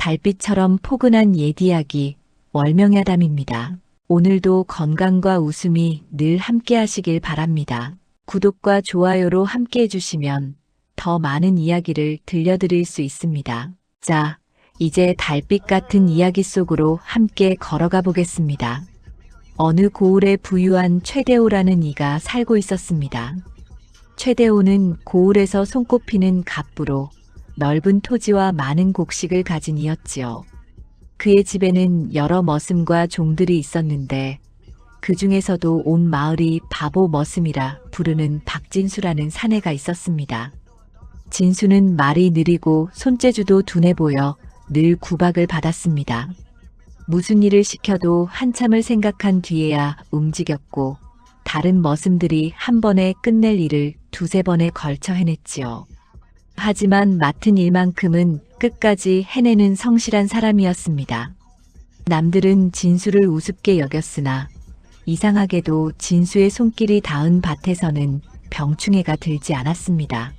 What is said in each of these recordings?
달빛처럼 포근한 옛 이야기, 월명야담입니다. 오늘도 건강과 웃음이 늘 함께 하시길 바랍니다. 구독과 좋아요로 함께 해주시면 더 많은 이야기를 들려드릴 수 있습니다. 자, 이제 달빛 같은 이야기 속으로 함께 걸어가 보겠습니다. 어느 고을에 부유한 최대호라는 이가 살고 있었습니다. 최대호는 고을에서 손꼽히는 갑부로 넓은 토지와 많은 곡식을 가진 이였지요. 그의 집에는 여러 머슴과 종들이 있었는데 그 중에서도 온 마을이 바보 머슴이라 부르는 박진수라는 사내가 있었습니다. 진수는 말이 느리고 손재주도 둔해 보여 늘 구박을 받았습니다. 무슨 일을 시켜도 한참을 생각한 뒤에야 움직였고 다른 머슴들이 한 번에 끝낼 일을 두세 번에 걸쳐 해냈지요. 하지만 맡은 일만큼은 끝까지 해내는 성실한 사람이었습니다. 남들은 진수를 우습게 여겼으나 이상하게도 진수의 손길이 닿은 밭에서는 병충해가 들지 않았습니다.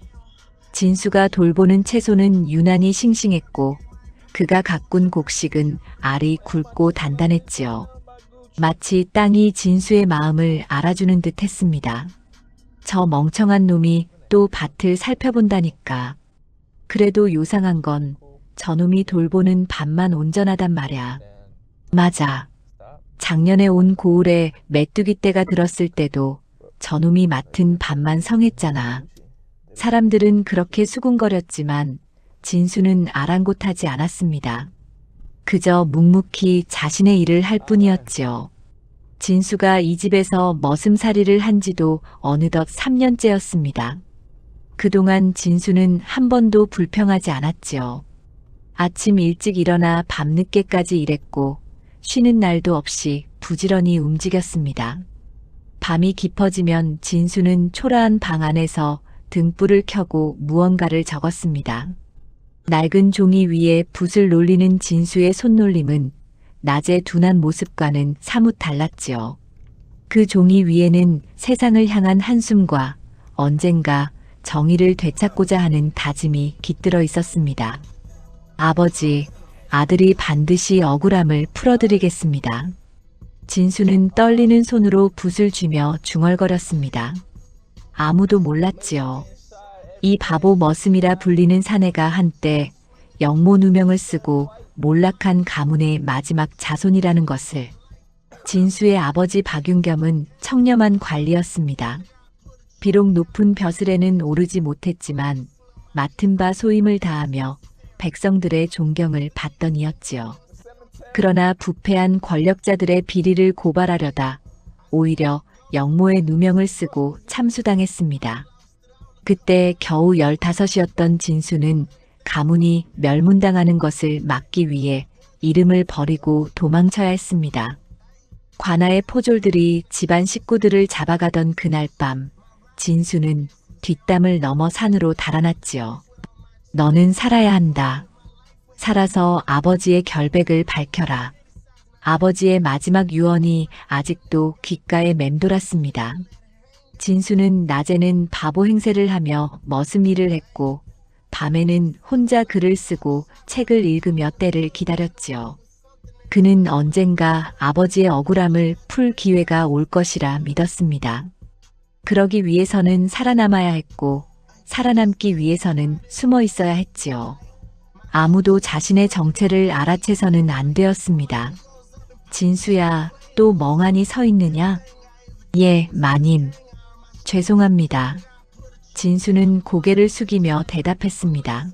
진수가 돌보는 채소는 유난히 싱싱했고 그가 가꾼 곡식은 알이 굵고 단단했지요. 마치 땅이 진수의 마음을 알아주는 듯 했습니다. 저 멍청한 놈이 또 밭을 살펴본다니까. 그래도 요상한 건 저놈이 돌보는 밭만 온전하단 말야. 맞아. 작년에 온 고을에 메뚜기 떼가 들었을 때도 저놈이 맡은 밭만 성했잖아. 사람들은 그렇게 수군거렸지만 진수는 아랑곳하지 않았습니다. 그저 묵묵히 자신의 일을 할 뿐이었지요. 진수가 이 집에서 머슴살이를 한 지도 어느덧 3년째였습니다. 그동안 진수는 한 번도 불평하지 않았지요. 아침 일찍 일어나 밤늦게까지 일했고 쉬는 날도 없이 부지런히 움직였습니다. 밤이 깊어지면 진수는 초라한 방 안에서 등불을 켜고 무언가를 적었습니다. 낡은 종이 위에 붓을 놀리는 진수의 손놀림은 낮의 둔한 모습과는 사뭇 달랐지요. 그 종이 위에는 세상을 향한 한숨과 언젠가 정의를 되찾고자 하는 다짐이 깃들어 있었습니다. 아버지, 아들이 반드시 억울함을 풀어드리겠습니다. 진수는 떨리는 손으로 붓을 쥐며 중얼거렸습니다. 아무도 몰랐지요. 이 바보 머슴이라 불리는 사내가 한때 영모 누명을 쓰고 몰락한 가문의 마지막 자손이라는 것을. 진수의 아버지 박윤겸은 청렴한 관리였습니다. 비록 높은 벼슬에는 오르지 못했지만 맡은 바 소임을 다하며 백성들의 존경을 받던 이였지요. 그러나 부패한 권력자들의 비리를 고발하려다 오히려 영모의 누명을 쓰고 참수당했습니다. 그때 겨우 15이었던 진수는 가문이 멸문당하는 것을 막기 위해 이름을 버리고 도망쳐야 했습니다. 관아의 포졸들이 집안 식구들을 잡아가던 그날 밤 진수는 뒷담을 넘어 산으로 달아났지요. 너는 살아야 한다. 살아서 아버지의 결백을 밝혀라. 아버지의 마지막 유언이 아직도 귓가에 맴돌았습니다. 진수는 낮에는 바보 행세를 하며 머슴 일을 했고 밤에는 혼자 글을 쓰고 책을 읽으며 때를 기다렸지요. 그는 언젠가 아버지의 억울함을 풀 기회가 올 것이라 믿었습니다. 그러기 위해서는 살아남아야 했고 살아남기 위해서는 숨어 있어야 했지요. 아무도 자신의 정체를 알아채서는 안 되었습니다. 진수야, 또 멍하니 서 있느냐? 예, 마님. 죄송합니다. 진수는 고개를 숙이며 대답했습니다.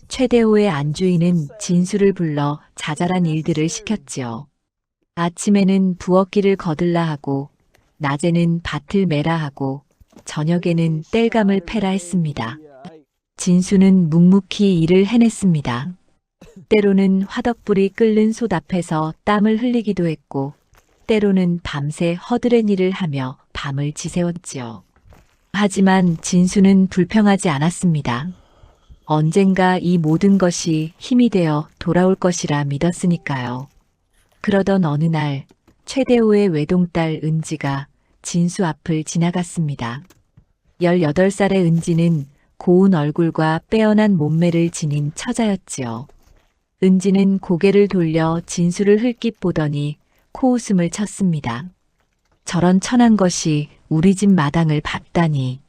최대호의 안주인은 진수를 불러 자잘한 일들을 시켰지요. 아침에는 부엌길을 거들라 하고 낮에는 밭을 매라 하고 저녁에는 땔감을 패라 했습니다. 진수는 묵묵히 일을 해냈습니다. 때로는 화덕불이 끓는 솥 앞에서 땀을 흘리기도 했고 때로는 밤새 허드렛 일을 하며 밤을 지새웠지요. 하지만 진수는 불평하지 않았습니다. 언젠가 이 모든 것이 힘이 되어 돌아올 것이라 믿었으니까요. 그러던 어느 날 최대호의 외동딸 은지가 진수 앞을 지나갔습니다. 18살의 은지는 고운 얼굴과 빼어난 몸매를 지닌 처자였지요. 은지는 고개를 돌려 진수를 흘낏 보더니 코웃음을 쳤습니다. 저런 천한 것이 우리 집 마당을 밟다니.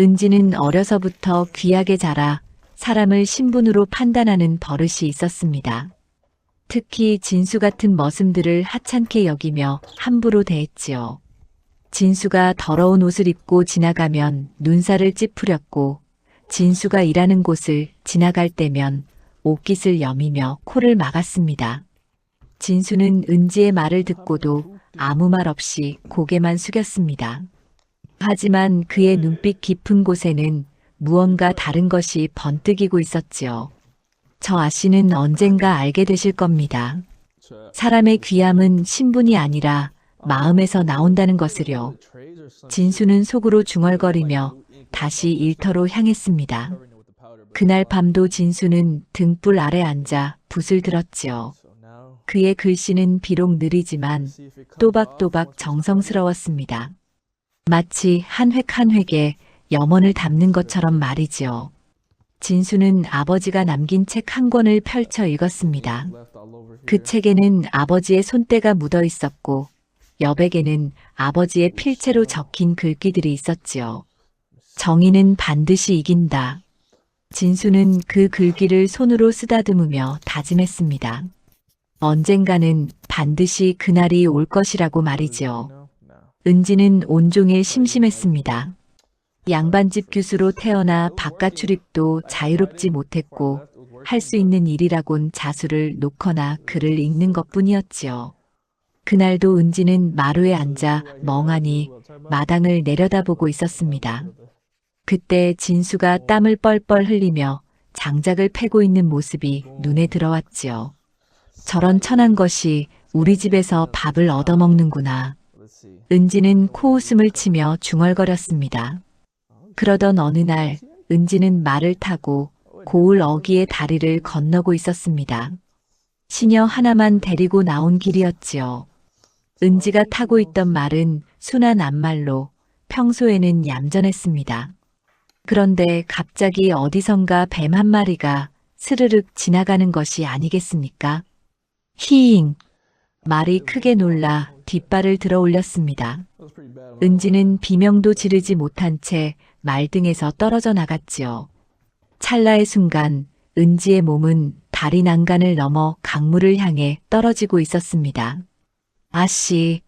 은지는 어려서부터 귀하게 자라 사람을 신분으로 판단하는 버릇이 있었습니다. 특히 진수 같은 머슴들을 하찮게 여기며 함부로 대했지요. 진수가 더러운 옷을 입고 지나가면 눈살을 찌푸렸고 진수가 일하는 곳을 지나갈 때면 옷깃을 여미며 코를 막았습니다. 진수는 은지의 말을 듣고도 아무 말 없이 고개만 숙였습니다. 하지만 그의 눈빛 깊은 곳에는 무언가 다른 것이 번뜩이고 있었지요. 저 아씨는 언젠가 알게 되실 겁니다. 사람의 귀함은 신분이 아니라 마음에서 나온다는 것을요. 진수는 속으로 중얼거리며 다시 일터로 향했습니다. 그날 밤도 진수는 등불 아래 앉아 붓을 들었지요. 그의 글씨는 비록 느리지만 또박또박 정성스러웠습니다. 마치 한 획 한 획에 염원을 담는 것처럼 말이지요. 진수는 아버지가 남긴 책 한 권을 펼쳐 읽었습니다. 그 책에는 아버지의 손때가 묻어 있었고 여백에는 아버지의 필체로 적힌 글귀들이 있었지요. 정의는 반드시 이긴다. 진수는 그 글귀를 손으로 쓰다듬으며 다짐했습니다. 언젠가는 반드시 그날이 올 것이라고 말이지요. 은지는 온종일 심심했습니다. 양반집 교수로 태어나 바깥 출입도 자유롭지 못했고 할 수 있는 일이라곤 자수를 놓거나 글을 읽는 것뿐이었지요. 그날도 은지는 마루에 앉아 멍하니 마당을 내려다보고 있었습니다. 그때 진수가 땀을 뻘뻘 흘리며 장작을 패고 있는 모습이 눈에 들어왔지요. 저런 천한 것이 우리 집에서 밥을 얻어먹는구나. 은지는 코웃음을 치며 중얼거렸습니다. 그러던 어느 날 은지는 말을 타고 고을 어귀의 다리를 건너고 있었습니다. 시녀 하나만 데리고 나온 길이었지요. 은지가 타고 있던 말은 순한 앞말로 평소에는 얌전했습니다. 그런데 갑자기 어디선가 뱀 한 마리가 스르륵 지나가는 것이 아니겠습니까? 히잉! 말이 크게 놀라 뒷발을 들어 올렸습니다. 은지는 비명도 지르지 못한 채 말등에서 떨어져 나갔지요. 찰나의 순간 은지의 몸은 다리 난간을 넘어 강물을 향해 떨어지고 있었습니다. 아씨!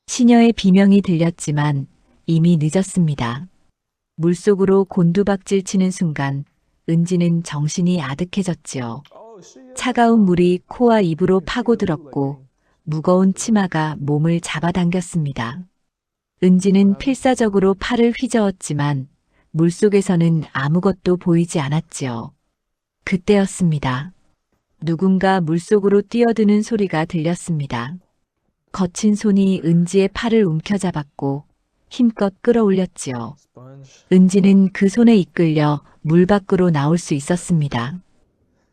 시녀의 비명이 들렸지만 이미 늦었습니다. 물속으로 곤두박질 치는 순간 은지는 정신이 아득해졌지요. 차가운 물이 코와 입으로 파고들었고 무거운 치마가 몸을 잡아당겼습니다. 은지는 필사적으로 팔을 휘저었지만 물속에서는 아무것도 보이지 않았지요. 그때였습니다. 누군가 물속으로 뛰어드는 소리가 들렸습니다. 거친 손이 은지의 팔을 움켜잡았고 힘껏 끌어올렸지요. 은지는 그 손에 이끌려 물 밖으로 나올 수 있었습니다.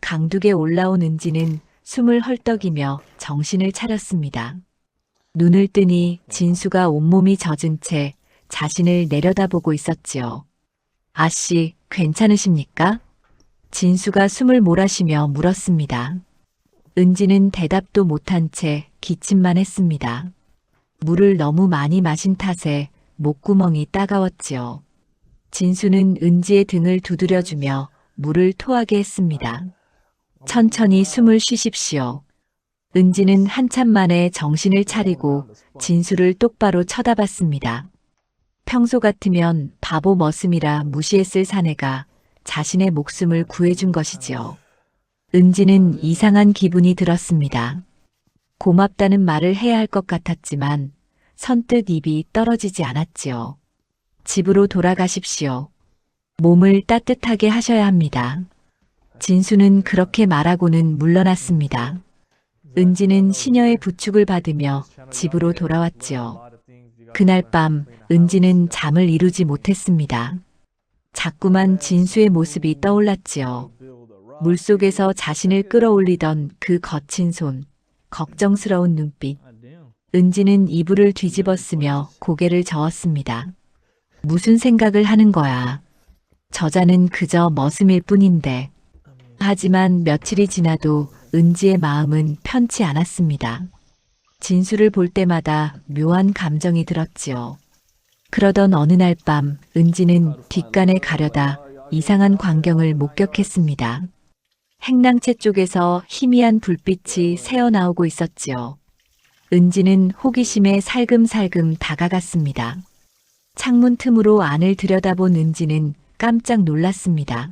강둑에 올라온 은지는 숨을 헐떡이며 정신을 차렸습니다. 눈을 뜨니 진수가 온몸이 젖은 채 자신을 내려다보고 있었지요. 아씨, 괜찮으십니까? 진수가 숨을 몰아쉬며 물었습니다. 은지는 대답도 못한 채 기침만 했습니다. 물을 너무 많이 마신 탓에 목구멍이 따가웠지요. 진수는 은지의 등을 두드려주며 물을 토하게 했습니다. 천천히 숨을 쉬십시오. 은지는 한참 만에 정신을 차리고 진수를 똑바로 쳐다봤습니다. 평소 같으면 바보 머슴이라 무시했을 사내가 자신의 목숨을 구해준 것이지요. 은지는 이상한 기분이 들었습니다. 고맙다는 말을 해야 할 것 같았지만 선뜻 입이 떨어지지 않았지요. 집으로 돌아가십시오. 몸을 따뜻하게 하셔야 합니다. 진수는 그렇게 말하고는 물러났습니다. 은지는 시녀의 부축을 받으며 집으로 돌아왔지요. 그날 밤 은지는 잠을 이루지 못했습니다. 자꾸만 진수의 모습이 떠올랐지요. 물속에서 자신을 끌어올리던 그 거친 손, 걱정스러운 눈빛. 은지는 이불을 뒤집어 쓰며 고개를 저었습니다. 무슨 생각을 하는 거야. 저자는 그저 머슴일 뿐인데. 하지만 며칠이 지나도 은지의 마음은 편치 않았습니다. 진수를 볼 때마다 묘한 감정이 들었지요. 그러던 어느 날 밤 은지는 뒷간에 가려다 이상한 광경을 목격했습니다. 행랑채 쪽에서 희미한 불빛이 새어나오고 있었지요. 은지는 호기심에 살금살금 다가갔습니다. 창문 틈으로 안을 들여다본 은지는 깜짝 놀랐습니다.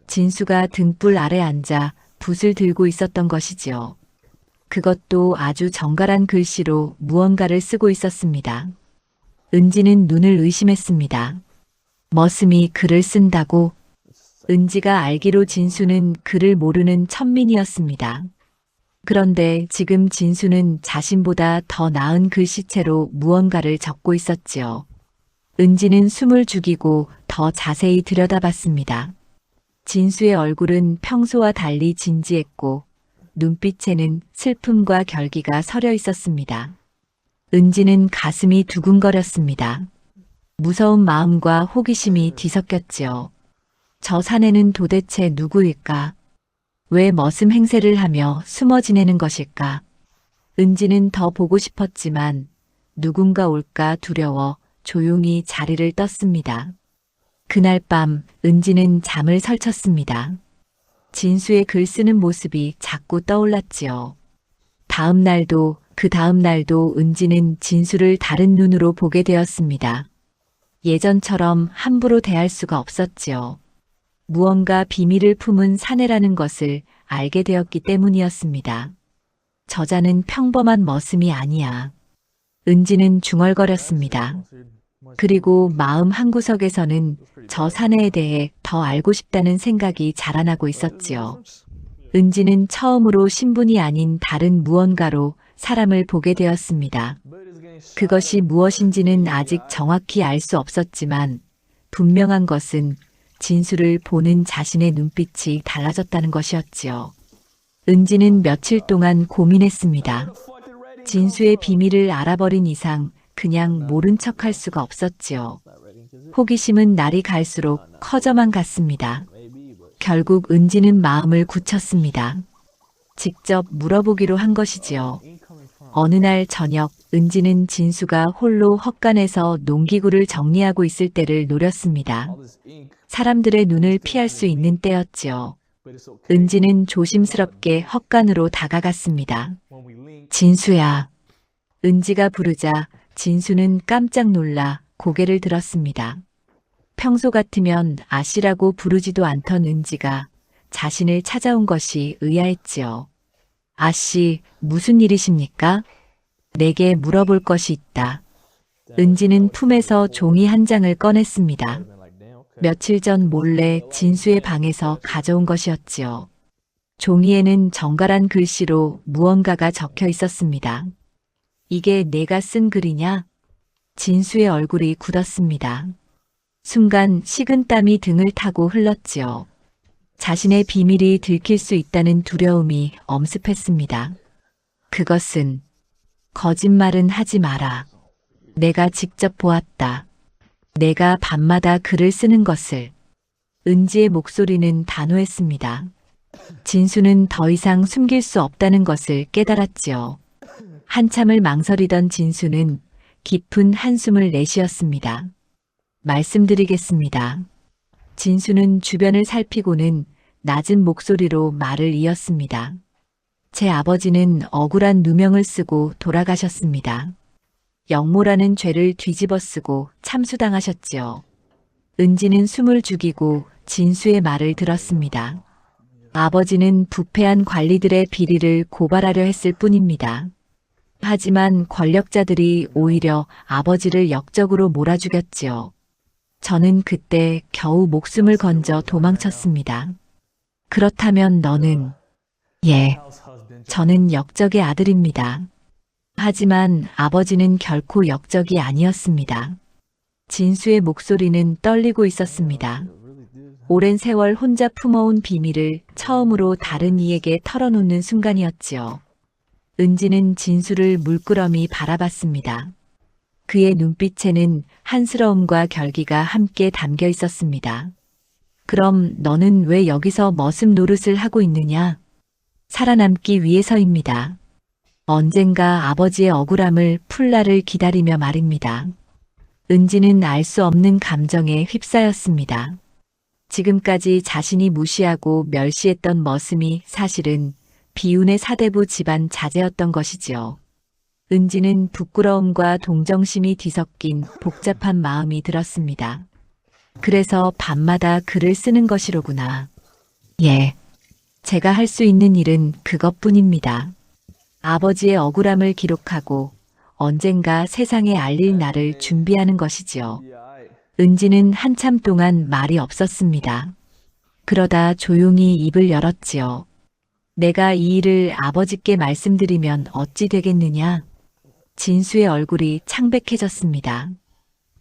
진수가 등불 아래 앉아 붓을 들고 있었던 것이지요. 그것도 아주 정갈한 글씨로 무언가를 쓰고 있었습니다. 은지는 눈을 의심했습니다. 머슴이 글을 쓴다고? 은지가 알기로 진수는 글을 모르는 천민이었습니다. 그런데 지금 진수는 자신보다 더 나은 글씨체로 무언가를 적고 있었지요. 은지는 숨을 죽이고 더 자세히 들여다봤습니다. 진수의 얼굴은 평소와 달리 진지했고 눈빛에는 슬픔과 결기가 서려 있었습니다. 은지는 가슴이 두근거렸습니다. 무서운 마음과 호기심이 뒤섞였지요. 저 사내는 도대체 누구일까? 왜 머슴 행세를 하며 숨어 지내는 것일까? 은지는 더 보고 싶었지만 누군가 올까 두려워 조용히 자리를 떴습니다. 그날 밤 은지는 잠을 설쳤습니다. 진수의 글 쓰는 모습이 자꾸 떠올랐지요. 다음 날도 그 다음 날도 은지는 진수를 다른 눈으로 보게 되었습니다. 예전처럼 함부로 대할 수가 없었지요. 무언가 비밀을 품은 사내라는 것을 알게 되었기 때문이었습니다. 저자는 평범한 머슴이 아니야. 은지는 중얼거렸습니다. 그리고 마음 한구석에서는 저 사내에 대해 더 알고 싶다는 생각이 자라나고 있었지요. 은지는 처음으로 신분이 아닌 다른 무언가로 사람을 보게 되었습니다. 그것이 무엇인지는 아직 정확히 알 수 없었지만 분명한 것은 진수를 보는 자신의 눈빛이 달라졌다는 것이었지요. 은지는 며칠 동안 고민했습니다. 진수의 비밀을 알아버린 이상 그냥 모른 척할 수가 없었지요. 호기심은 날이 갈수록 커져만 갔습니다. 결국 은지는 마음을 굳혔습니다. 직접 물어보기로 한 것이지요. 어느 날 저녁 은지는 진수가 홀로 헛간에서 농기구를 정리하고 있을 때를 노렸습니다. 사람들의 눈을 피할 수 있는 때였지요. 은지는 조심스럽게 헛간으로 다가갔습니다. 진수야. 은지가 부르자 진수는 깜짝 놀라 고개를 들었습니다. 평소 같으면 아씨라고 부르지도 않던 은지가 자신을 찾아온 것이 의아했지요. 아씨, 무슨 일이십니까? 내게 물어볼 것이 있다. 은지는 품에서 종이 한 장을 꺼냈습니다. 며칠 전 몰래 진수의 방에서 가져온 것이었지요. 종이에는 정갈한 글씨로 무언가가 적혀 있었습니다. 이게 내가 쓴 글이냐? 진수의 얼굴이 굳었습니다. 순간 식은땀이 등을 타고 흘렀지요. 자신의 비밀이 들킬 수 있다는 두려움이 엄습했습니다. 그것은 거짓말은 하지 마라. 내가 직접 보았다. 내가 밤마다 글을 쓰는 것을. 은지의 목소리는 단호했습니다. 진수는 더 이상 숨길 수 없다는 것을 깨달았지요. 한참을 망설이던 진수는 깊은 한숨을 내쉬었습니다. 말씀드리겠습니다. 진수는 주변을 살피고는 낮은 목소리로 말을 이었습니다. 제 아버지는 억울한 누명을 쓰고 돌아가셨습니다. 역모라는 죄를 뒤집어 쓰고 참수당하셨지요. 은지는 숨을 죽이고 진수의 말을 들었습니다. 아버지는 부패한 관리들의 비리를 고발하려 했을 뿐입니다. 하지만 권력자들이 오히려 아버지를 역적으로 몰아죽였지요. 저는 그때 겨우 목숨을 건져 도망쳤습니다. 그렇다면 너는? 예, 저는 역적의 아들입니다. 하지만 아버지는 결코 역적이 아니었습니다. 진수의 목소리는 떨리고 있었습니다. 오랜 세월 혼자 품어온 비밀을 처음으로 다른 이에게 털어놓는 순간이었지요. 은지는 진수를 물끄러미 바라봤습니다. 그의 눈빛에는 한스러움과 결기가 함께 담겨 있었습니다. 그럼 너는 왜 여기서 머슴 노릇을 하고 있느냐? 살아남기 위해서입니다. 언젠가 아버지의 억울함을 풀 날을 기다리며 말입니다. 은지는 알 수 없는 감정에 휩싸였습니다. 지금까지 자신이 무시하고 멸시했던 머슴이 사실은 비운의 사대부 집안 자제였던 것이지요. 은지는 부끄러움과 동정심이 뒤섞인 복잡한 마음이 들었습니다. 그래서 밤마다 글을 쓰는 것이로구나. 예. 제가 할 수 있는 일은 그것뿐입니다. 아버지의 억울함을 기록하고 언젠가 세상에 알릴 날을 준비하는 것이지요. 은지는 한참 동안 말이 없었습니다. 그러다 조용히 입을 열었지요. 내가 이 일을 아버지께 말씀드리면 어찌 되겠느냐? 진수의 얼굴이 창백해졌습니다.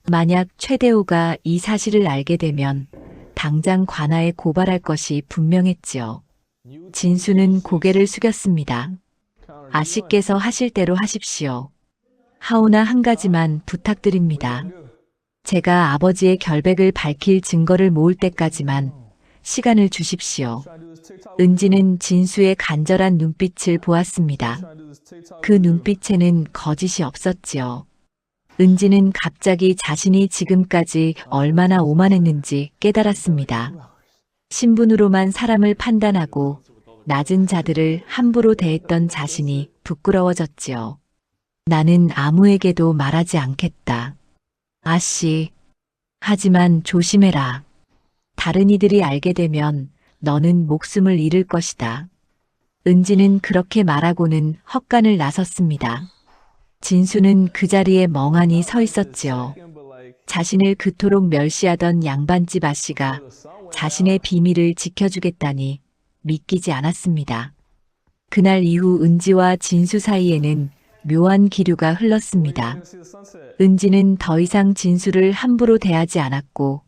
만약 최대호가 이 사실을 알게 되면 당장 관아에 고발할 것이 분명했지요. 진수는 고개를 숙였습니다. 아씨께서 하실 대로 하십시오. 하오나 한 가지만 부탁드립니다. 제가 아버지의 결백을 밝힐 증거를 모을 때까지만 시간을 주십시오. 은지는 진수의 간절한 눈빛을 보았습니다. 그 눈빛에는 거짓이 없었지요. 은지는 갑자기 자신이 지금까지 얼마나 오만했는지 깨달았습니다. 신분으로만 사람을 판단하고 낮은 자들을 함부로 대했던 자신이 부끄러워졌지요. 나는 아무에게도 말하지 않겠다. 아씨. 하지만 조심해라. 다른 이들이 알게 되면 너는 목숨을 잃을 것이다. 은지는 그렇게 말하고는 헛간을 나섰습니다. 진수는 그 자리에 멍하니 서 있었지요. 자신을 그토록 멸시하던 양반집 아씨가 자신의 비밀을 지켜주겠다니 믿기지 않았습니다. 그날 이후 은지와 진수 사이에는 묘한 기류가 흘렀습니다. 은지는 더 이상 진수를 함부로 대하지 않았고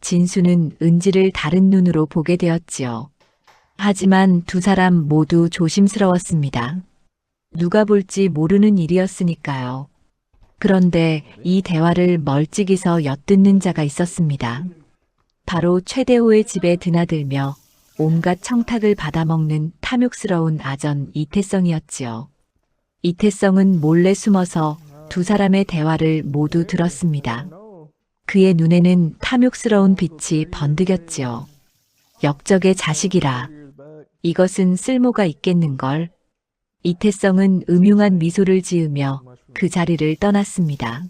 진수는 은지를 다른 눈으로 보게 되었지요. 하지만 두 사람 모두 조심스러웠습니다. 누가 볼지 모르는 일이었으니까요. 그런데 이 대화를 멀찍이서 엿듣는 자가 있었습니다. 바로 최대호의 집에 드나들며 온갖 청탁을 받아먹는 탐욕스러운 아전 이태성이었지요. 이태성은 몰래 숨어서 두 사람의 대화를 모두 들었습니다. 그의 눈에는 탐욕스러운 빛이 번득였지요. 역적의 자식이라. 이것은 쓸모가 있겠는걸. 이태성은 음흉한 미소를 지으며 그 자리를 떠났습니다.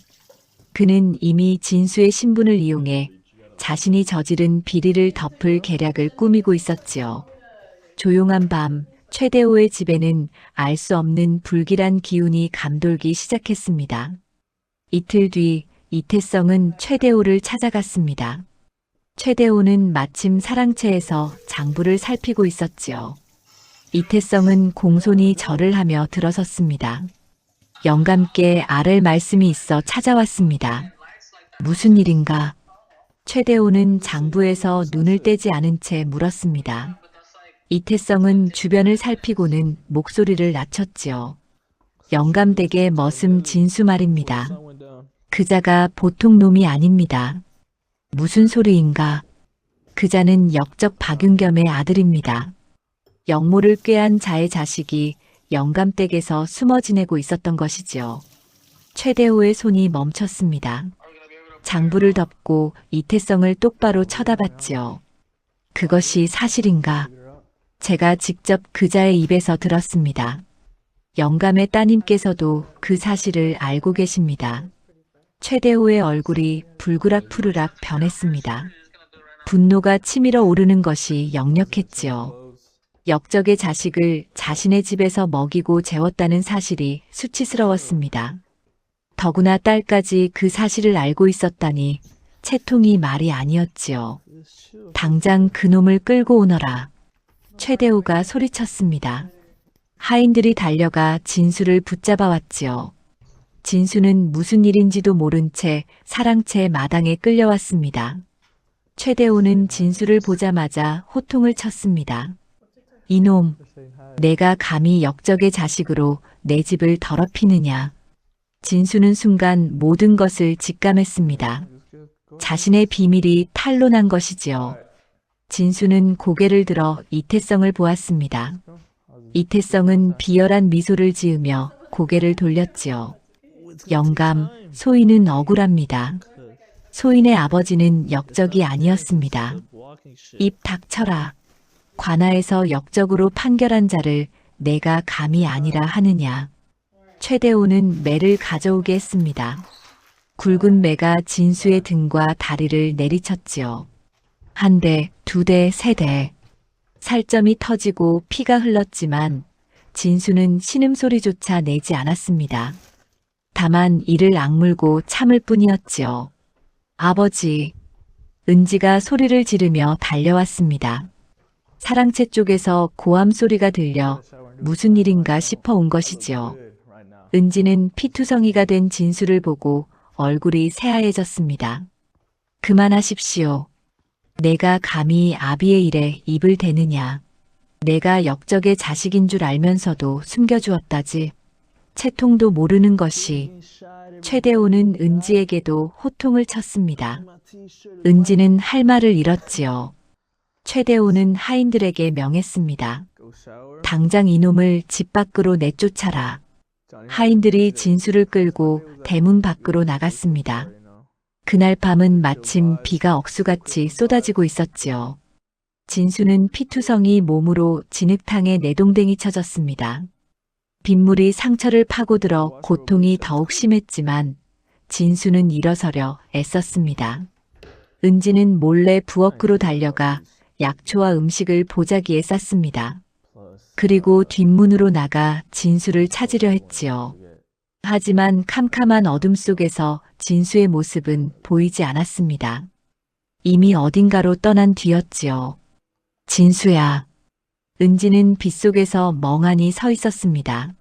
그는 이미 진수의 신분을 이용해 자신이 저지른 비리를 덮을 계략을 꾸미고 있었지요. 조용한 밤, 최대호의 집에는 알 수 없는 불길한 기운이 감돌기 시작했습니다. 이틀 뒤 이태성은 최대호를 찾아갔습니다. 최대호는 마침 사랑채에서 장부를 살피고 있었지요. 이태성은 공손히 절을 하며 들어섰습니다. 영감께 아랠 말씀이 있어 찾아왔습니다. 무슨 일인가? 최대호는 장부에서 눈을 떼지 않은 채 물었습니다. 이태성은 주변을 살피고는 목소리를 낮췄지요. 영감댁의 머슴 진수 말입니다. 그자가 보통 놈이 아닙니다. 무슨 소리인가? 그자는 역적 박윤겸의 아들입니다. 영모를 꾀한 자의 자식이 영감댁에서 숨어 지내고 있었던 것이지요. 최대호의 손이 멈췄습니다. 장부를 덮고 이태성을 똑바로 쳐다봤지요. 그것이 사실인가? 제가 직접 그자의 입에서 들었습니다. 영감의 따님께서도 그 사실을 알고 계십니다. 최대호의 얼굴이 불그락 변했습니다. 분노가 치밀어 오르는 것이 역력했지요. 역적의 자식을 자신의 집에서 먹이고 재웠다는 사실이 수치스러웠습니다. 더구나 딸까지 그 사실을 알고 있었다니 채통이 말이 아니었지요. 당장 그놈을 끌고 오너라. 최대호가 소리쳤습니다. 하인들이 달려가 진수를 붙잡아왔지요. 진수는 무슨 일인지도 모른 채 사랑채 마당에 끌려왔습니다. 최대호는 진수를 보자마자 호통을 쳤습니다. 이놈, 내가 감히 역적의 자식으로 내 집을 더럽히느냐. 진수는 순간 모든 것을 직감했습니다. 자신의 비밀이 탄로난 것이지요. 진수는 고개를 들어 이태성을 보았습니다. 이태성은 비열한 미소를 지으며 고개를 돌렸지요. 영감, 소인은 억울합니다. 소인의 아버지는 역적이 아니었습니다. 입 닥쳐라. 관아에서 역적으로 판결한 자를 내가 감히 아니라 하느냐. 최대호는 매를 가져오게 했습니다. 굵은 매가 진수의 등과 다리를 내리쳤지요. 한 대, 두 대, 세 대. 살점이 터지고 피가 흘렀지만 진수는 신음소리조차 내지 않았습니다. 다만 이를 악물고 참을 뿐이었지요. 아버지, 은지가 소리를 지르며 달려왔습니다. 사랑채 쪽에서 고함 소리가 들려 무슨 일인가 싶어 온 것이지요. 은지는 피투성이가 된 진수를 보고 얼굴이 새하얘졌습니다. 그만하십시오. 내가 감히 아비의 일에 입을 대느냐. 내가 역적의 자식인 줄 알면서도 숨겨주었다지. 채통도 모르는 것이. 최대호는 은지에게도 호통을 쳤습니다. 은지는 할 말을 잃었지요. 최대호는 하인들에게 명했습니다. 당장 이놈을 집 밖으로 내쫓아라. 하인들이 진수를 끌고 대문 밖으로 나갔습니다. 그날 밤은 마침 비가 억수같이 쏟아지고 있었지요. 진수는 피투성이 몸으로 진흙탕에 내동댕이 쳐졌습니다. 빗물이 상처를 파고들어 고통이 더욱 심했지만 진수는 일어서려 애썼습니다. 은지는 몰래 부엌으로 달려가 약초와 음식을 보자기에 쌌습니다. 그리고 뒷문으로 나가 진수를 찾으려 했지요. 하지만 캄캄한 어둠 속에서 진수의 모습은 보이지 않았습니다. 이미 어딘가로 떠난 뒤였지요. 진수야. 은지는 빗속에서 멍하니 서 있었습니다.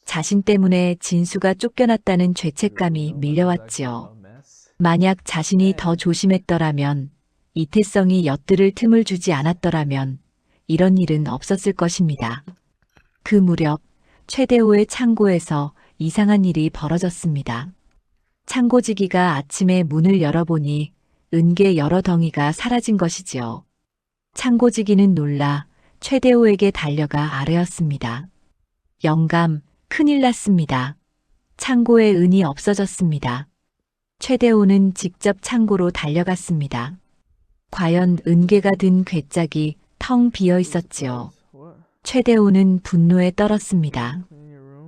자신 때문에 진수가 쫓겨났다는 죄책감이 밀려왔지요. 만약 자신이 더 조심했더라면, 이태성이 엿들을 틈을 주지 않았더라면 이런 일은 없었을 것입니다. 그 무렵 최대호의 창고에서 이상한 일이 벌어졌습니다. 창고지기가 아침에 문을 열어보니 은계 여러 덩이가 사라진 것이지요. 창고지기는 놀라 최대호에게 달려가 아뢰었습니다. 영감, 큰일 났습니다. 창고에 은이 없어졌습니다. 최대호는 직접 창고로 달려갔습니다. 과연 은계가 든 괴짝이 텅 비어 있었지요. 최대호는 분노에 떨었습니다.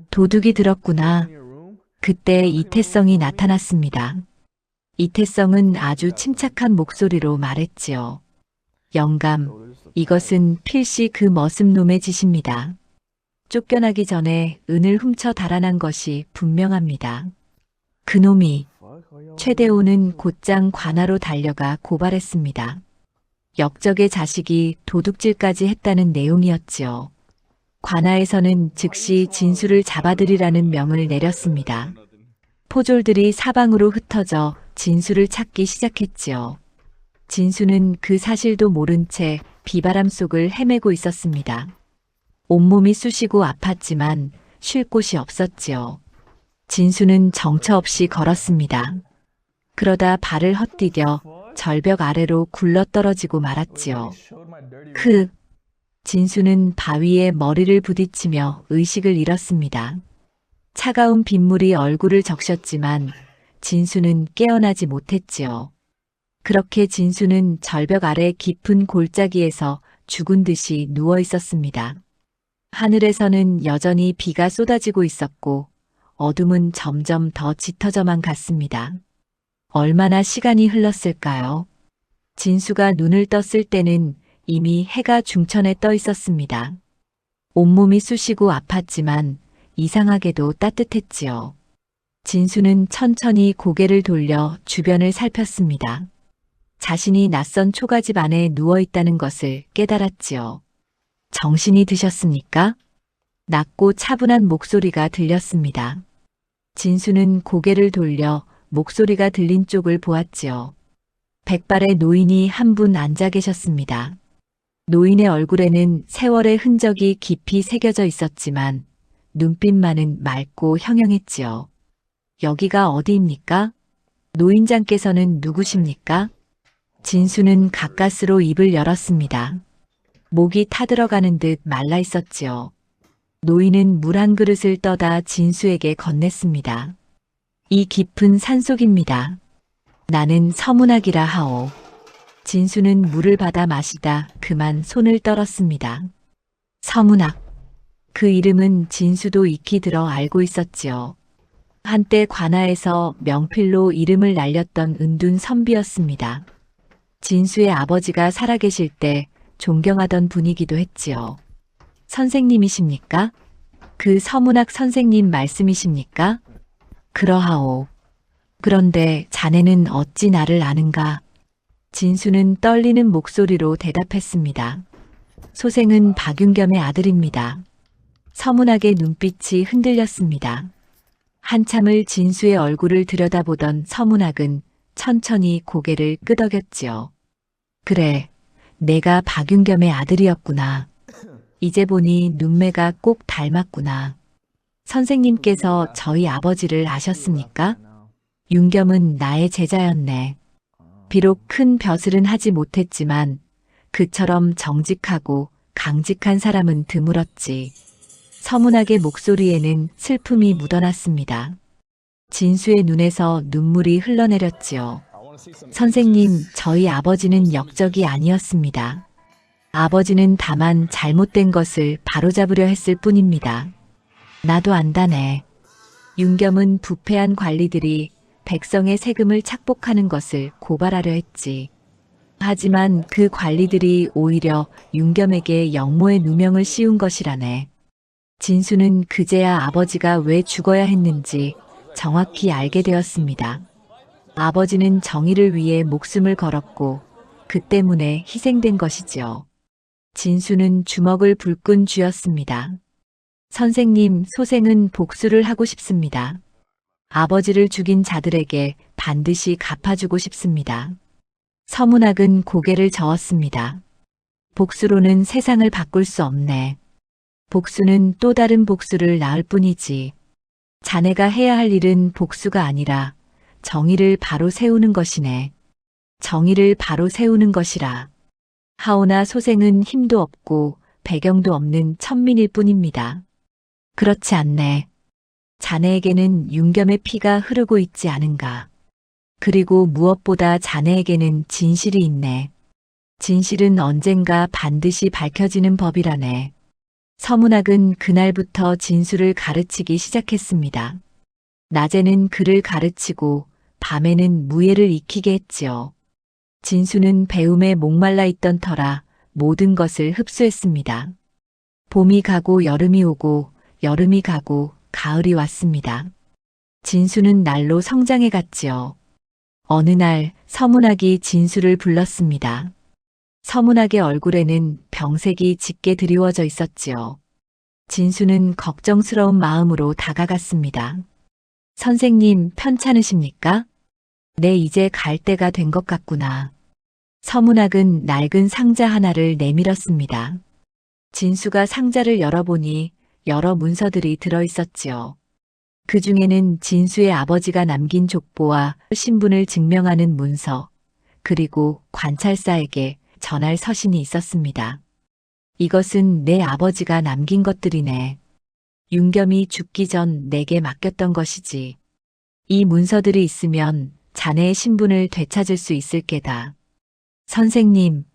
도둑이 들었구나. 그때 이태성이 나타났습니다. 이태성은 아주 침착한 목소리로 말했지요. 영감, 이것은 필시 그 머슴놈의 짓입니다. 쫓겨나기 전에 은을 훔쳐 달아난 것이 분명합니다. 그놈이. 최대호는 곧장 관아로 달려가 고발했습니다. 역적의 자식이 도둑질까지 했다는 내용이었지요. 관아에서는 즉시 진수를 잡아들이라는 명을 내렸습니다. 포졸들이 사방으로 흩어져 진수를 찾기 시작했지요. 진수는 그 사실도 모른 채 비바람 속을 헤매고 있었습니다. 온몸이 쑤시고 아팠지만 쉴 곳이 없었지요. 진수는 정처 없이 걸었습니다. 그러다 발을 헛디뎌 절벽 아래로 굴러떨어지고 말았지요. 진수는 바위에 머리를 부딪히며 의식을 잃었습니다. 차가운 빗물이 얼굴을 적셨지만 진수는 깨어나지 못했지요. 그렇게 진수는 절벽 아래 깊은 골짜기에서 죽은 듯이 누워 있었습니다. 하늘에서는 여전히 비가 쏟아지고 있었고 어둠은 점점 더 짙어져만 갔습니다. 얼마나 시간이 흘렀을까요? 진수가 눈을 떴을 때는 이미 해가 중천에 떠 있었습니다. 온몸이 쑤시고 아팠지만 이상하게도 따뜻했지요. 진수는 천천히 고개를 돌려 주변을 살폈습니다. 자신이 낯선 초가집 안에 누워있다는 것을 깨달았지요. 정신이 드셨습니까? 낮고 차분한 목소리가 들렸습니다. 진수는 고개를 돌려 목소리가 들린 쪽을 보았지요. 백발의 노인이 한 분 앉아 계셨습니다. 노인의 얼굴에는 세월의 흔적이 깊이 새겨져 있었지만 눈빛만은 맑고 형형했지요. 여기가 어디입니까? 노인장께서는 누구십니까? 진수는 가까스로 입을 열었습니다. 목이 타들어가는 듯 말라 있었지요. 노인은 물 한 그릇을 떠다 진수에게 건넸습니다. 이 깊은 산속입니다. 나는 서문학이라 하오. 진수는 물을 받아 마시다 그만 손을 떨었습니다. 서문학. 그 이름은 진수도 익히 들어 알고 있었지요. 한때 관아에서 명필로 이름을 날렸던 은둔 선비였습니다. 진수의 아버지가 살아계실 때 존경하던 분이기도 했지요. 선생님이십니까? 그 서문학 선생님 말씀이십니까? 그러하오. 그런데 자네는 어찌 나를 아는가? 진수는 떨리는 목소리로 대답했습니다. 소생은 박윤겸의 아들입니다. 서문학의 눈빛이 흔들렸습니다. 한참을 진수의 얼굴을 들여다보던 서문학은 천천히 고개를 끄덕였지요. 그래, 내가 박윤겸의 아들이었구나. 이제 보니 눈매가 꼭 닮았구나. 선생님께서 저희 아버지를 아셨습니까? 윤겸은 나의 제자였네. 비록 큰 벼슬은 하지 못했지만 그처럼 정직하고 강직한 사람은 드물었지. 서문학의 목소리에는 슬픔이 묻어났습니다. 진수의 눈에서 눈물이 흘러내렸지요. 선생님, 저희 아버지는 역적이 아니었습니다. 아버지는 다만 잘못된 것을 바로잡으려 했을 뿐입니다. 나도 안다네. 윤겸은 부패한 관리들이 백성의 세금을 착복하는 것을 고발하려 했지. 하지만 그 관리들이 오히려 윤겸에게 역모의 누명을 씌운 것이라네. 진수는 그제야 아버지가 왜 죽어야 했는지 정확히 알게 되었습니다. 아버지는 정의를 위해 목숨을 걸었고 그 때문에 희생된 것이지요. 진수는 주먹을 불끈 쥐었습니다. 선생님, 소생은 복수를 하고 싶습니다. 아버지를 죽인 자들에게 반드시 갚아주고 싶습니다. 서문학은 고개를 저었습니다. 복수로는 세상을 바꿀 수 없네. 복수는 또 다른 복수를 낳을 뿐이지. 자네가 해야 할 일은 복수가 아니라 정의를 바로 세우는 것이네. 정의를 바로 세우는 것이라. 하오나 소생은 힘도 없고 배경도 없는 천민일 뿐입니다. 그렇지 않네. 자네에게는 윤겸의 피가 흐르고 있지 않은가. 그리고 무엇보다 자네에게는 진실이 있네. 진실은 언젠가 반드시 밝혀지는 법이라네. 서문학은 그날부터 진수를 가르치기 시작했습니다. 낮에는 글을 가르치고 밤에는 무예를 익히게 했지요. 진수는 배움에 목말라 있던 터라 모든 것을 흡수했습니다. 봄이 가고 여름이 오고 여름이 가고 가을이 왔습니다. 진수는 날로 성장해 갔지요. 어느 날 서문학이 진수를 불렀습니다. 서문학의 얼굴에는 병색이 짙게 드리워져 있었지요. 진수는 걱정스러운 마음으로 다가갔습니다. 선생님, 편찮으십니까? 네, 이제 갈 때가 된 것 같구나. 서문학은 낡은 상자 하나를 내밀었습니다. 진수가 상자를 열어보니 여러 문서들이 들어있었지요. 그 중에는 진수의 아버지가 남긴 족보와 신분을 증명하는 문서, 그리고 관찰사에게 전할 서신이 있었습니다. 이것은 내 아버지가 남긴 것들이네. 윤겸이 죽기 전 내게 맡겼던 것이지. 이 문서들이 있으면 자네의 신분을 되찾을 수 있을 게다. 선생님,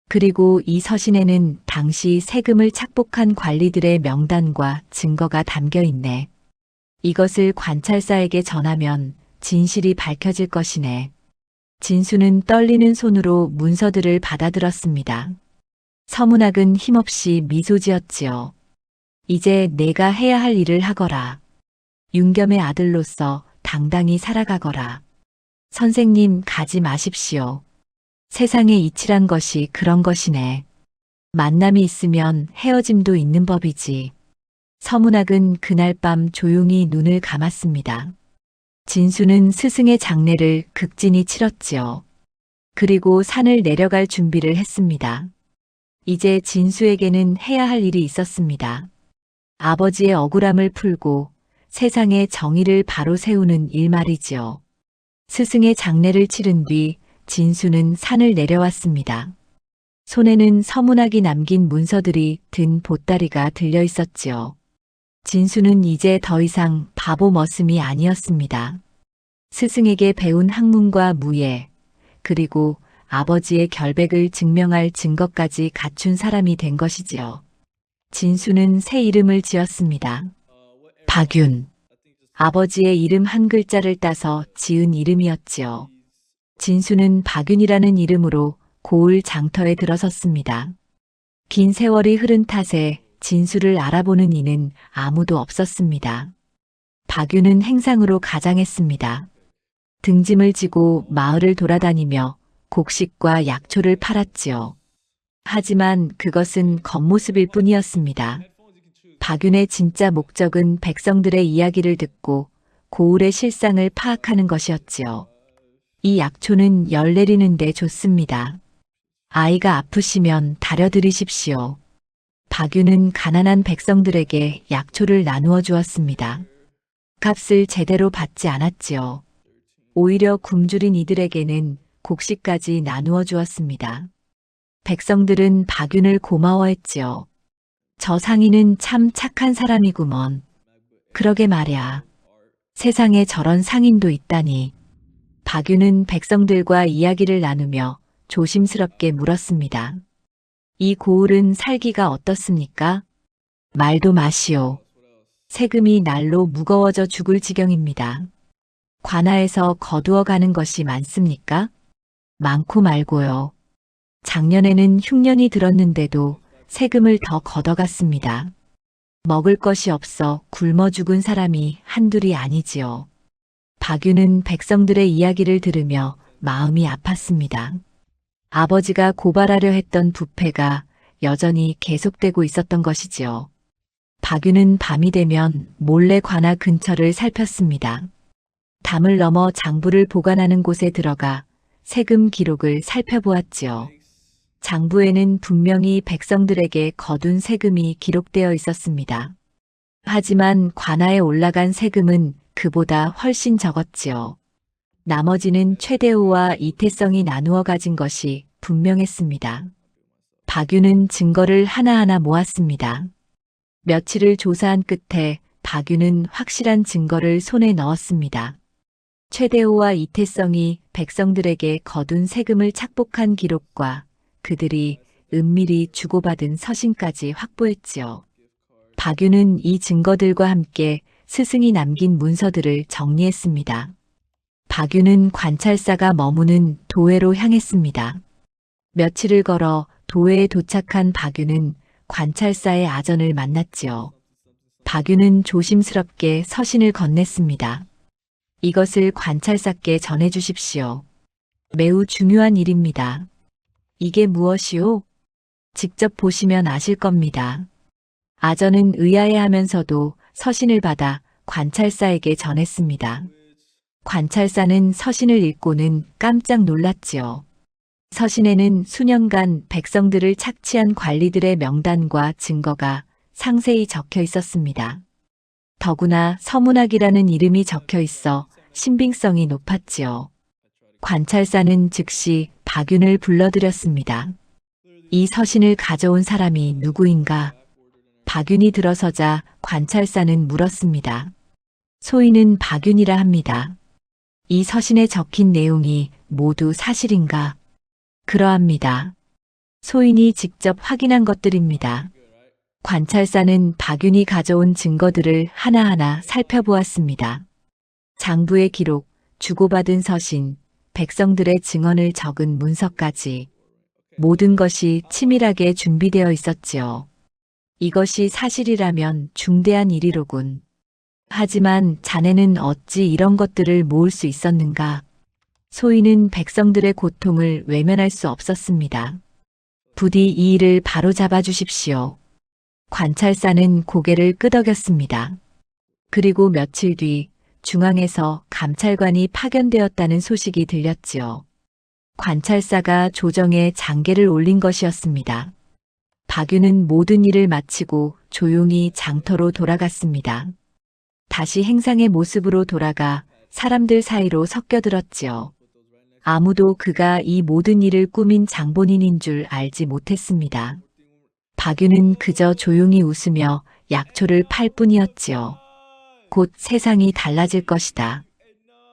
그리고 이 서신에는 당시 세금을 착복한 관리들의 명단과 증거가 담겨 있네. 이것을 관찰사에게 전하면 진실이 밝혀질 것이네. 진수는 떨리는 손으로 문서들을 받아들었습니다. 서문학은 힘없이 미소 지었지요. 이제 내가 해야 할 일을 하거라. 윤겸의 아들로서 당당히 살아가거라. 선생님, 가지 마십시오. 세상에 이치란 것이 그런 것이네. 만남이 있으면 헤어짐도 있는 법이지. 서문학은 그날 밤 조용히 눈을 감았습니다. 진수는 스승의 장례를 극진히 치렀지요. 그리고 산을 내려갈 준비를 했습니다. 이제 진수에게는 해야 할 일이 있었습니다. 아버지의 억울함을 풀고 세상의 정의를 바로 세우는 일 말이지요. 스승의 장례를 치른 뒤 진수는 산을 내려왔습니다. 손에는 서문학이 남긴 문서들이 든 보따리가 들려 있었지요. 진수는 이제 더 이상 바보 머슴이 아니었습니다. 스승에게 배운 학문과 무예, 그리고 아버지의 결백을 증명할 증거까지 갖춘 사람이 된 것이지요. 진수는 새 이름을 지었습니다. 박윤. 아버지의 이름 한 글자를 따서 지은 이름이었지요. 진수는 박윤이라는 이름으로 고을 장터에 들어섰습니다. 긴 세월이 흐른 탓에 진수를 알아보는 이는 아무도 없었습니다. 박윤은 행상으로 가장했습니다. 등짐을 지고 마을을 돌아다니며 곡식과 약초를 팔았지요. 하지만 그것은 겉모습일 뿐이었습니다. 박윤의 진짜 목적은 백성들의 이야기를 듣고 고을의 실상을 파악하는 것이었지요. 이 약초는 열 내리는데 좋습니다. 아이가 아프시면 다려드리십시오. 박윤은 가난한 백성들에게 약초를 나누어 주었습니다. 값을 제대로 받지 않았지요. 오히려 굶주린 이들에게는 곡식까지 나누어 주었습니다. 백성들은 박윤을 고마워했지요. 저 상인은 참 착한 사람이구먼. 그러게 말야. 세상에 저런 상인도 있다니. 박윤은 백성들과 이야기를 나누며 조심스럽게 물었습니다. 이 고을은 살기가 어떻습니까? 말도 마시오. 세금이 날로 무거워져 죽을 지경입니다. 관아에서 거두어 가는 것이 많습니까? 많고 말고요. 작년에는 흉년이 들었는데도 세금을 더 걷어갔습니다. 먹을 것이 없어 굶어 죽은 사람이 한둘이 아니지요. 박윤은 백성들의 이야기를 들으며 마음이 아팠습니다. 아버지가 고발하려 했던 부패가 여전히 계속되고 있었던 것이지요. 박윤은 밤이 되면 몰래 관아 근처를 살폈습니다. 담을 넘어 장부를 보관하는 곳에 들어가 세금 기록을 살펴보았지요. 장부에는 분명히 백성들에게 거둔 세금이 기록되어 있었습니다. 하지만 관아에 올라간 세금은 그보다 훨씬 적었지요. 나머지는 최대호와 이태성이 나누어 가진 것이 분명했습니다. 박윤은 증거를 하나하나 모았습니다. 며칠을 조사한 끝에 박윤은 확실한 증거를 손에 넣었습니다. 최대호와 이태성이 백성들에게 거둔 세금을 착복한 기록과 그들이 은밀히 주고받은 서신까지 확보했지요. 박윤은 이 증거들과 함께 스승이 남긴 문서들을 정리했습니다. 박윤은 관찰사가 머무는 도회로 향했습니다. 며칠을 걸어 도회에 도착한 박윤은 관찰사의 아전을 만났지요. 박윤은 조심스럽게 서신을 건넸습니다. 이것을 관찰사께 전해주십시오. 매우 중요한 일입니다. 이게 무엇이오? 직접 보시면 아실 겁니다. 아전은 의아해하면서도 서신을 받아 관찰사에게 전했습니다. 관찰사는 서신을 읽고는 깜짝 놀랐지요. 서신에는 수년간 백성들을 착취한 관리들의 명단과 증거가 상세히 적혀 있었습니다. 더구나 서문학이라는 이름이 적혀 있어 신빙성이 높았지요. 관찰사는 즉시 박윤을 불러들였습니다. 이 서신을 가져온 사람이 누구인가? 박윤이 들어서자 관찰사는 물었습니다. 소인은 박윤이라 합니다. 이 서신에 적힌 내용이 모두 사실인가? 그러합니다. 소인이 직접 확인한 것들입니다. 관찰사는 박윤이 가져온 증거들을 하나하나 살펴보았습니다. 장부의 기록, 주고받은 서신, 백성들의 증언을 적은 문서까지 모든 것이 치밀하게 준비되어 있었지요. 이것이 사실이라면 중대한 일이로군. 하지만 자네는 어찌 이런 것들을 모을 수 있었는가? 소인은 백성들의 고통을 외면할 수 없었습니다. 부디 이 일을 바로잡아 주십시오. 관찰사는 고개를 끄덕였습니다. 그리고 며칠 뒤 중앙에서 감찰관이 파견되었다는 소식이 들렸지요. 관찰사가 조정에 장계를 올린 것이었습니다. 박윤은 모든 일을 마치고 조용히 장터로 돌아갔습니다. 다시 행상의 모습으로 돌아가 사람들 사이로 섞여들었지요. 아무도 그가 이 모든 일을 꾸민 장본인인 줄 알지 못했습니다. 박윤은 그저 조용히 웃으며 약초를 팔 뿐이었지요. 곧 세상이 달라질 것이다.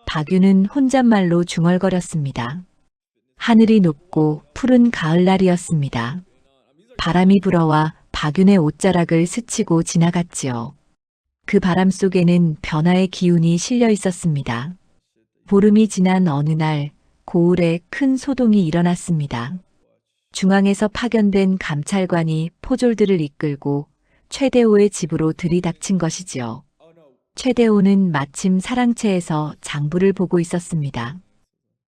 박윤은 혼잣말로 중얼거렸습니다. 하늘이 높고 푸른 가을날이었습니다. 바람이 불어와 박윤의 옷자락을 스치고 지나갔지요. 그 바람 속에는 변화의 기운이 실려 있었습니다. 보름이 지난 어느 날 고을에 큰 소동이 일어났습니다. 중앙에서 파견된 감찰관이 포졸들을 이끌고 최대호의 집으로 들이닥친 것이지요. 최대호는 마침 사랑채에서 장부를 보고 있었습니다.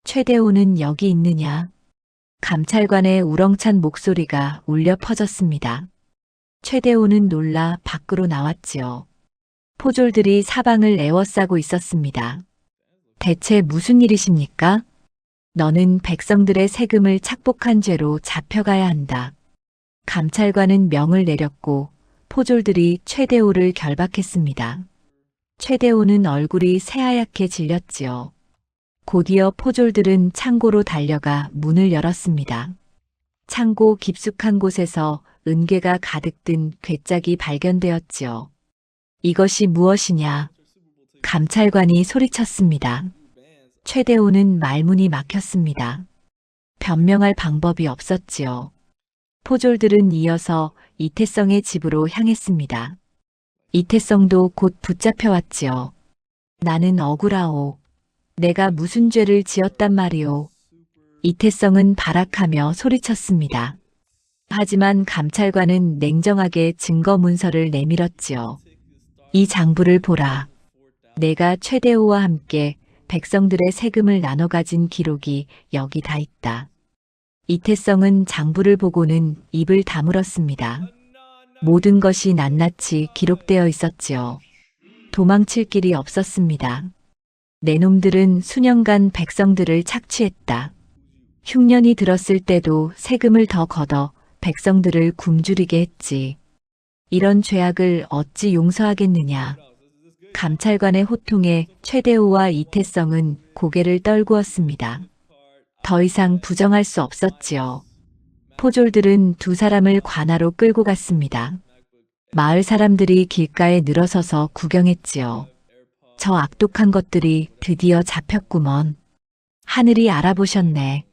최대호는 여기 있느냐? 감찰관의 우렁찬 목소리가 울려 퍼졌습니다. 최대호는 놀라 밖으로 나왔지요. 포졸들이 사방을 에워싸고 있었습니다. 대체 무슨 일이십니까? 너는 백성들의 세금을 착복한 죄로 잡혀가야 한다. 감찰관은 명을 내렸고 포졸들이 최대호를 결박했습니다. 최대호는 얼굴이 새하얗게 질렸지요. 곧이어 포졸들은 창고로 달려가 문을 열었습니다. 창고 깊숙한 곳에서 은괴가 가득 든 괴짝이 발견되었지요. 이것이 무엇이냐? 감찰관이 소리쳤습니다. 최대호는 말문이 막혔습니다. 변명할 방법이 없었지요. 포졸들은 이어서 이태성의 집으로 향했습니다. 이태성도 곧 붙잡혀왔지요. 나는 억울하오. 내가 무슨 죄를 지었단 말이오. 이태성은 발악하며 소리쳤습니다. 하지만 감찰관은 냉정하게 증거 문서를 내밀었지요. 이 장부를 보라. 내가 최대호와 함께 백성들의 세금을 나눠 가진 기록이 여기 다 있다. 이태성은 장부를 보고는 입을 다물었습니다. 모든 것이 낱낱이 기록되어 있었지요. 도망칠 길이 없었습니다. 내 놈들은 수년간 백성들을 착취했다. 흉년이 들었을 때도 세금을 더 걷어 백성들을 굶주리게 했지. 이런 죄악을 어찌 용서하겠느냐. 감찰관의 호통에 최대호와 이태성은 고개를 떨구었습니다. 더 이상 부정할 수 없었지요. 포졸들은 두 사람을 관하로 끌고 갔습니다. 마을 사람들이 길가에 늘어서서 구경했지요. 저 악독한 것들이 드디어 잡혔구먼. 하늘이 알아보셨네.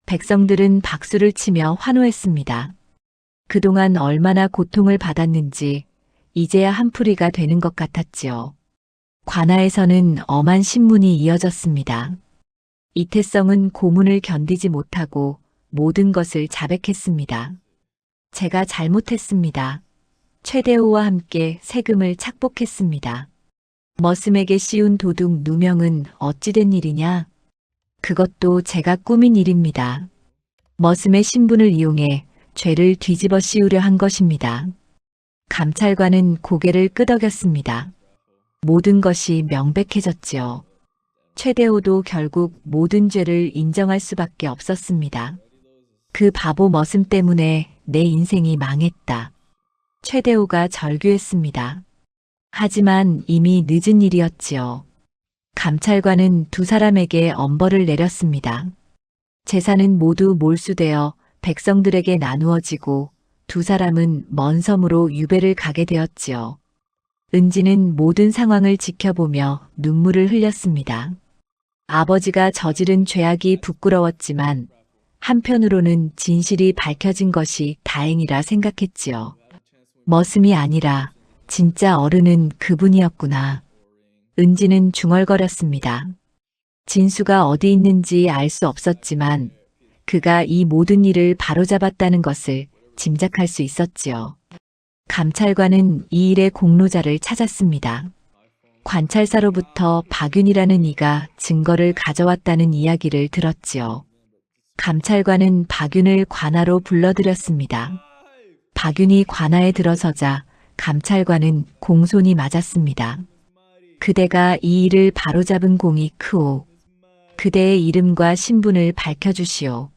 백성들은 박수를 치며 환호했습니다. 그동안 얼마나 고통을 받았는지 이제야 한풀이가 되는 것 같았지요. 관아에서는 엄한 신문이 이어졌습니다. 이태성은 고문을 견디지 못하고 모든 것을 자백했습니다. 제가 잘못했습니다. 최대호와 함께 세금을 착복했습니다. 머슴에게 씌운 도둑 누명은 어찌된 일이냐? 그것도 제가 꾸민 일입니다. 머슴의 신분을 이용해 죄를 뒤집어 씌우려 한 것입니다. 감찰관은 고개를 끄덕였습니다. 모든 것이 명백해졌지요. 최대호도 결국 모든 죄를 인정할 수밖에 없었습니다. 그 바보 머슴 때문에 내 인생이 망했다. 최대호가 절규했습니다. 하지만 이미 늦은 일이었지요. 감찰관은 두 사람에게 엄벌을 내렸습니다. 재산은 모두 몰수되어 백성들에게 나누어지고 두 사람은 먼 섬으로 유배를 가게 되었지요. 은지는 모든 상황을 지켜보며 눈물을 흘렸습니다. 아버지가 저지른 죄악이 부끄러웠지만 한편으로는 진실이 밝혀진 것이 다행이라 생각했지요. 머슴이 아니라 진짜 어른은 그분이었구나. 은지는 중얼거렸습니다. 진수가 어디 있는지 알 수 없었지만 그가 이 모든 일을 바로잡았다는 것을 짐작할 수 있었지요. 감찰관은 이 일의 공로자를 찾았습니다. 관찰사로부터 박윤이라는 이가 증거를 가져왔다는 이야기를 들었지요. 감찰관은 박윤을 관아로 불러들였습니다. 박윤이 관아에 들어서자 감찰관은 공손히 맞았습니다. 그대가 이 일을 바로잡은 공이 크오. 그대의 이름과 신분을 밝혀주시오.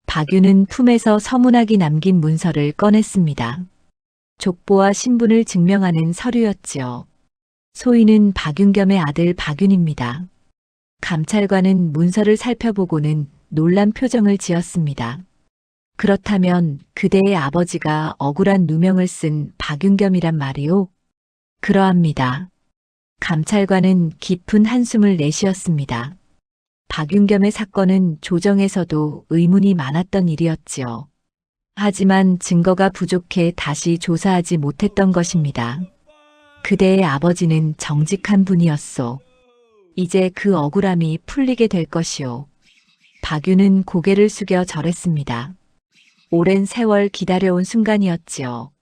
박윤은 품에서 서문학이 남긴 문서를 꺼냈습니다. 족보와 신분을 증명하는 서류였지요. 소인은 박윤겸의 아들 박윤입니다. 감찰관은 문서를 살펴보고는 놀란 표정을 지었습니다. 그렇다면 그대의 아버지가 억울한 누명을 쓴 박윤겸이란 말이오? 그러합니다. 감찰관은 깊은 한숨을 내쉬었습니다. 박윤겸의 사건은 조정에서도 의문이 많았던 일이었지요. 하지만 증거가 부족해 다시 조사하지 못했던 것입니다. 그대의 아버지는 정직한 분이었소. 이제 그 억울함이 풀리게 될 것이오. 박윤은 고개를 숙여 절했습니다. 오랜 세월 기다려온 순간이었지요.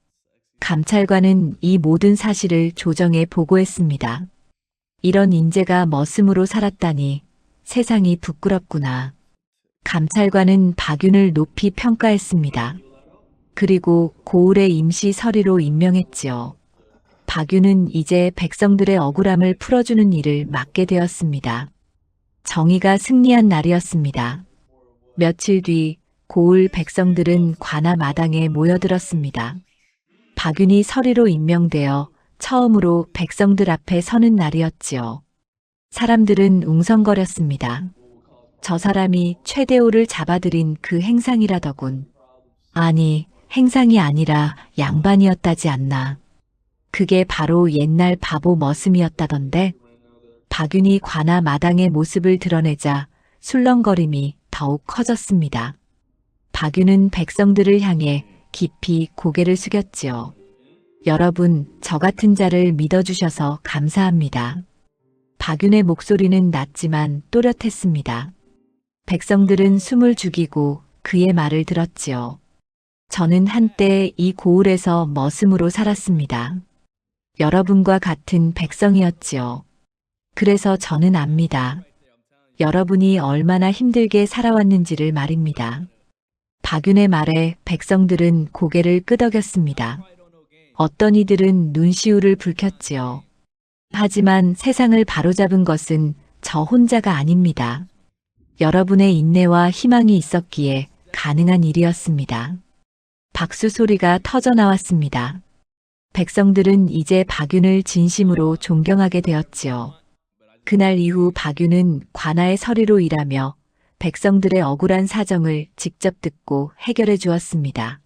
감찰관은 이 모든 사실을 조정에 보고했습니다. 이런 인재가 머슴으로 살았다니 세상이 부끄럽구나. 감찰관은 박윤을 높이 평가했습니다. 그리고 고을의 임시 서리로 임명했지요. 박윤은 이제 백성들의 억울함을 풀어주는 일을 맡게 되었습니다. 정의가 승리한 날이었습니다. 며칠 뒤 고을 백성들은 관아 마당에 모여들었습니다. 박윤이 서리로 임명되어 처음으로 백성들 앞에 서는 날이었지요. 사람들은 웅성거렸습니다. 저 사람이 최대호를 잡아들인 그 행상이라더군. 아니, 행상이 아니라 양반이었다지 않나. 그게 바로 옛날 바보 머슴이었다던데. 박윤이 관아 마당의 모습을 드러내자 술렁거림이 더욱 커졌습니다. 박윤은 백성들을 향해 깊이 고개를 숙였지요. 여러분, 저 같은 자를 믿어주셔서 감사합니다. 박윤의 목소리는 낮지만 또렷했습니다. 백성들은 숨을 죽이고 그의 말을 들었지요. 저는 한때 이 고을에서 머슴으로 살았습니다. 여러분과 같은 백성이었지요. 그래서 저는 압니다. 여러분이 얼마나 힘들게 살아왔는지를 말입니다. 박윤의 말에 백성들은 고개를 끄덕였습니다. 어떤 이들은 눈시울을 붉혔지요. 하지만 세상을 바로잡은 것은 저 혼자가 아닙니다. 여러분의 인내와 희망이 있었기에 가능한 일이었습니다. 박수 소리가 터져나왔습니다. 백성들은 이제 박윤을 진심으로 존경하게 되었지요. 그날 이후 박윤은 관아의 서리로 일하며 백성들의 억울한 사정을 직접 듣고 해결해 주었습니다.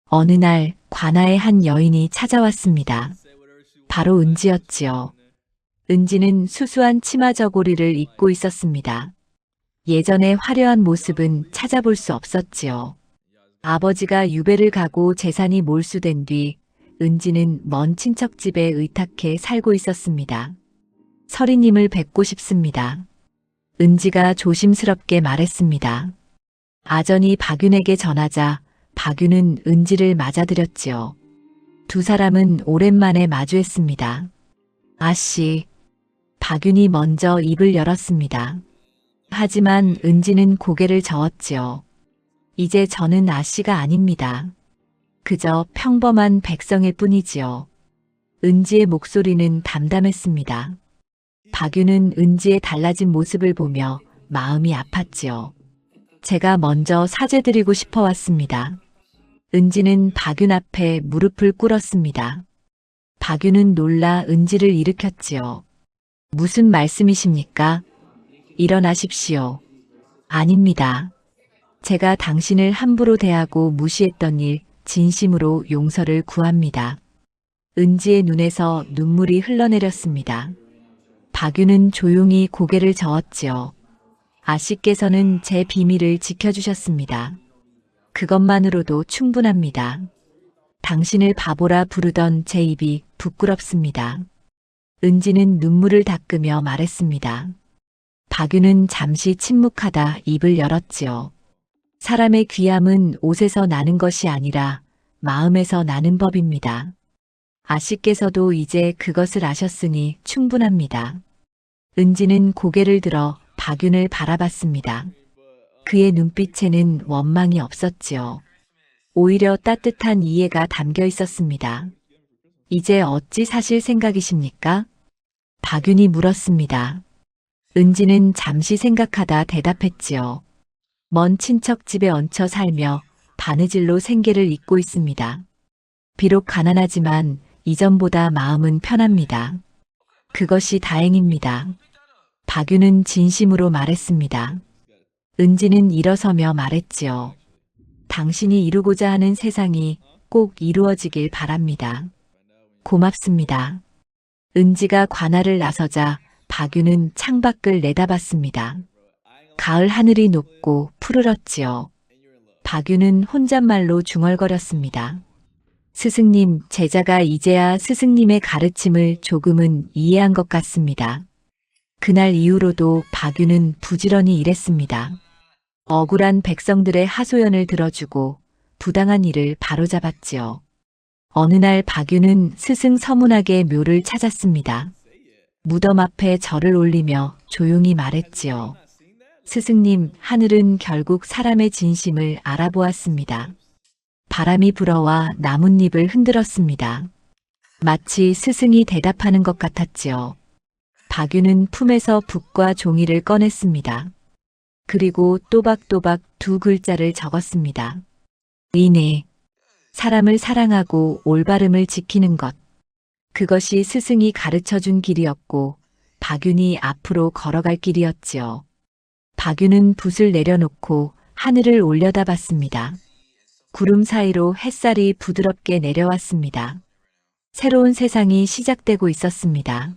어느 날 관아의 한 여인이 찾아왔습니다. 바로 은지였지요. 은지는 수수한 치마 저고리를 입고 있었습니다. 예전의 화려한 모습은 찾아볼 수 없었지요. 아버지가 유배를 가고 재산이 몰수된 뒤 은지는 먼 친척집에 의탁해 살고 있었습니다. 서리님을 뵙고 싶습니다. 은지가 조심스럽게 말했습니다. 아전이 박윤에게 전하자 박윤은 은지를 맞아들였지요. 두 사람은 오랜만에 마주했습니다. 아씨. 박윤이 먼저 입을 열었습니다. 하지만 은지는 고개를 저었지요. 이제 저는 아씨가 아닙니다. 그저 평범한 백성일 뿐이지요. 은지의 목소리는 담담했습니다. 박윤은 은지의 달라진 모습을 보며 마음이 아팠지요. 제가 먼저 사죄드리고 싶어 왔습니다. 은지는 박윤 앞에 무릎을 꿇었습니다. 박윤은 놀라 은지를 일으켰지요. 무슨 말씀이십니까? 일어나십시오. 아닙니다. 제가 당신을 함부로 대하고 무시했던 일 진심으로 용서를 구합니다. 은지의 눈에서 눈물이 흘러내렸습니다. 박윤은 조용히 고개를 저었지요. 아씨께서는 제 비밀을 지켜주셨습니다. 그것만으로도 충분합니다. 당신을 바보라 부르던 제 입이 부끄럽습니다. 은지는 눈물을 닦으며 말했습니다. 박윤은 잠시 침묵하다 입을 열었지요. 사람의 귀함은 옷에서 나는 것이 아니라 마음에서 나는 법입니다. 아씨께서도 이제 그것을 아셨으니 충분합니다. 은지는 고개를 들어 박윤을 바라봤습니다. 그의 눈빛에는 원망이 없었지요. 오히려 따뜻한 이해가 담겨 있었습니다. 이제 어찌 사실 생각이십니까? 박윤이 물었습니다. 은지는 잠시 생각하다 대답했지요. 먼 친척 집에 얹혀 살며 바느질로 생계를 잇고 있습니다. 비록 가난하지만 이전보다 마음은 편합니다. 그것이 다행입니다. 박유는 진심으로 말했습니다. 은지는 일어서며 말했지요. 당신이 이루고자 하는 세상이 꼭 이루어지길 바랍니다. 고맙습니다. 은지가 관할을 나서자 박유는 창밖을 내다봤습니다. 가을 하늘이 높고 푸르렀지요. 박유는 혼잣말로 중얼거렸습니다. 스승님, 제자가 이제야 스승님의 가르침을 조금은 이해한 것 같습니다. 그날 이후로도 박유는 부지런히 일했습니다. 억울한 백성들의 하소연을 들어주고 부당한 일을 바로잡았지요. 어느 날 박유는 스승 서문학의 묘를 찾았습니다. 무덤 앞에 절을 올리며 조용히 말했지요. 스승님, 하늘은 결국 사람의 진심을 알아보았습니다. 바람이 불어와 나뭇잎을 흔들었습니다. 마치 스승이 대답하는 것 같았지요. 박유는 품에서 붓과 종이를 꺼냈습니다. 그리고 또박또박 두 글자를 적었습니다. 인애. 사람을 사랑하고 올바름을 지키는 것. 그것이 스승이 가르쳐준 길이었고 박윤이 앞으로 걸어갈 길이었지요. 박윤은 붓을 내려놓고 하늘을 올려다봤습니다. 구름 사이로 햇살이 부드럽게 내려왔습니다. 새로운 세상이 시작되고 있었습니다.